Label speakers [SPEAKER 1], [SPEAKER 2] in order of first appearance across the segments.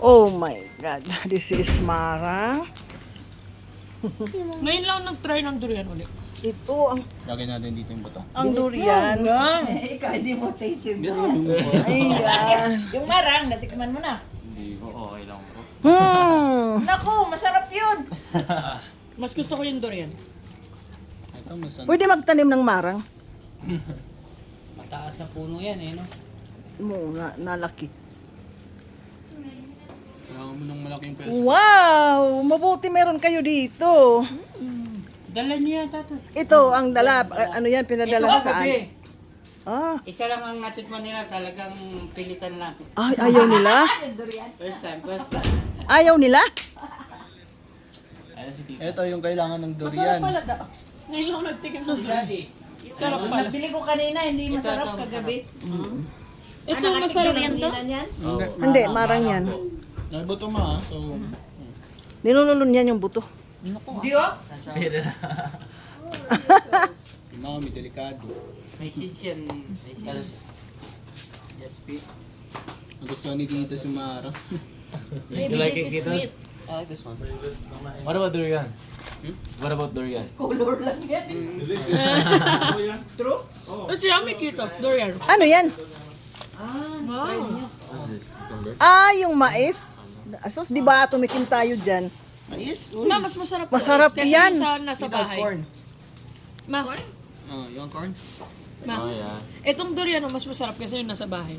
[SPEAKER 1] Oh my God. This is Mara.
[SPEAKER 2] Ngayon lang nag-try ng durian ulit.
[SPEAKER 1] Ito
[SPEAKER 3] Lagyan natin dito yung buto.
[SPEAKER 1] ang durian.
[SPEAKER 2] Yan.
[SPEAKER 4] Ikaw, hindi mo taste yung
[SPEAKER 1] Ayan.
[SPEAKER 4] Yung marang, natikman mo na.
[SPEAKER 3] Hindi ko, okay lang bro.
[SPEAKER 4] Naku, masarap yun.
[SPEAKER 2] Mas gusto ko yung durian.
[SPEAKER 3] Ito, mas
[SPEAKER 1] Pwede magtanim ng marang.
[SPEAKER 5] Mataas na puno yan eh, no?
[SPEAKER 1] Nalaki.
[SPEAKER 3] kailangan mo ng malaking peso.
[SPEAKER 1] Wow! Mabuti meron kayo dito.
[SPEAKER 5] Dala niya, tato.
[SPEAKER 1] Ito ang dala. Ano yan? Pinadala
[SPEAKER 5] Ito,
[SPEAKER 1] saan?
[SPEAKER 5] gabi.
[SPEAKER 1] Ah.
[SPEAKER 5] Isa lang ang natikman nila, talagang pilitan lang.
[SPEAKER 1] Ay, ayaw nila?
[SPEAKER 5] First time.
[SPEAKER 1] Ayaw nila?
[SPEAKER 5] Ano si Tito?
[SPEAKER 3] Ito yung kailangan ng
[SPEAKER 2] Masarap
[SPEAKER 3] durian.
[SPEAKER 2] pala da. Ngayon lang nagtikim ng durian.
[SPEAKER 5] Daddy.
[SPEAKER 2] Sarap pala.
[SPEAKER 4] Nabili ko kanina, hindi masarap
[SPEAKER 5] ito,
[SPEAKER 4] kagabi.
[SPEAKER 2] Ito masarap yan to.
[SPEAKER 4] Yan?
[SPEAKER 1] Hindi, marang yan.
[SPEAKER 3] May buto ma, so...
[SPEAKER 1] Nilululun yan yung buto.
[SPEAKER 4] Di oh?
[SPEAKER 3] Yung mga may delikado.
[SPEAKER 5] May seeds yan. May seeds. Just spit.
[SPEAKER 3] Nagustuhan ni Tito si Mara.
[SPEAKER 2] Maybe this is sweet.
[SPEAKER 5] I like this one.
[SPEAKER 6] What about durian? What about durian?
[SPEAKER 4] Color lang yan. True?
[SPEAKER 2] It's yummy, Kito. Durian.
[SPEAKER 1] Ano yan?
[SPEAKER 2] Wow.
[SPEAKER 6] What's this? Cucumber?
[SPEAKER 1] Ah, yung mais. Asos, di ba tumikim tayo dyan?
[SPEAKER 3] Yes!
[SPEAKER 2] Ma, mas masarap to.
[SPEAKER 1] Masarap
[SPEAKER 2] Kasi
[SPEAKER 1] yan.
[SPEAKER 2] sa nasa
[SPEAKER 3] Tito's
[SPEAKER 2] bahay.
[SPEAKER 3] corn.
[SPEAKER 2] Ma,
[SPEAKER 3] Yung corn.
[SPEAKER 2] ma.
[SPEAKER 6] Oh yeah.
[SPEAKER 2] Itong durian mas masarap kasi yung nasa bahay.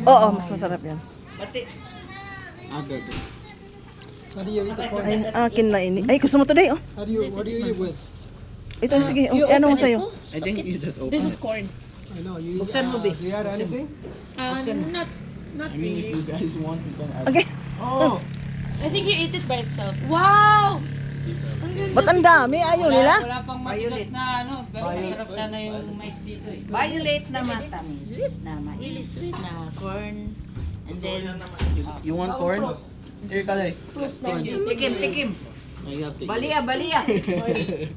[SPEAKER 1] Oo, mas masarap yan.
[SPEAKER 4] Pati,
[SPEAKER 3] Agad.
[SPEAKER 1] Ay, akin na ini. Ay, gusto mo today, oh.
[SPEAKER 7] What do you eat with?
[SPEAKER 1] Ito, sige. Ano mo sa'yo?
[SPEAKER 3] I think you just open.
[SPEAKER 2] This is corn.
[SPEAKER 7] I know you.
[SPEAKER 4] buksan mo, Bi.
[SPEAKER 7] Do you add anything?
[SPEAKER 2] Not
[SPEAKER 3] I mean, if
[SPEAKER 2] really.
[SPEAKER 3] you guys want, you can add.
[SPEAKER 1] Okay.
[SPEAKER 2] I think you eat it by itself. Wow! Ang ganda.
[SPEAKER 1] Ba't ang dami? Ayaw nila?
[SPEAKER 5] Wala pang matigas na ano. Pero masarap sana yung mais dito eh.
[SPEAKER 4] Violet na matamis na mais na corn. And then,
[SPEAKER 3] You want corn? Here, Kalay.
[SPEAKER 4] tikim.
[SPEAKER 3] Oh, you have to eat.
[SPEAKER 4] Balia.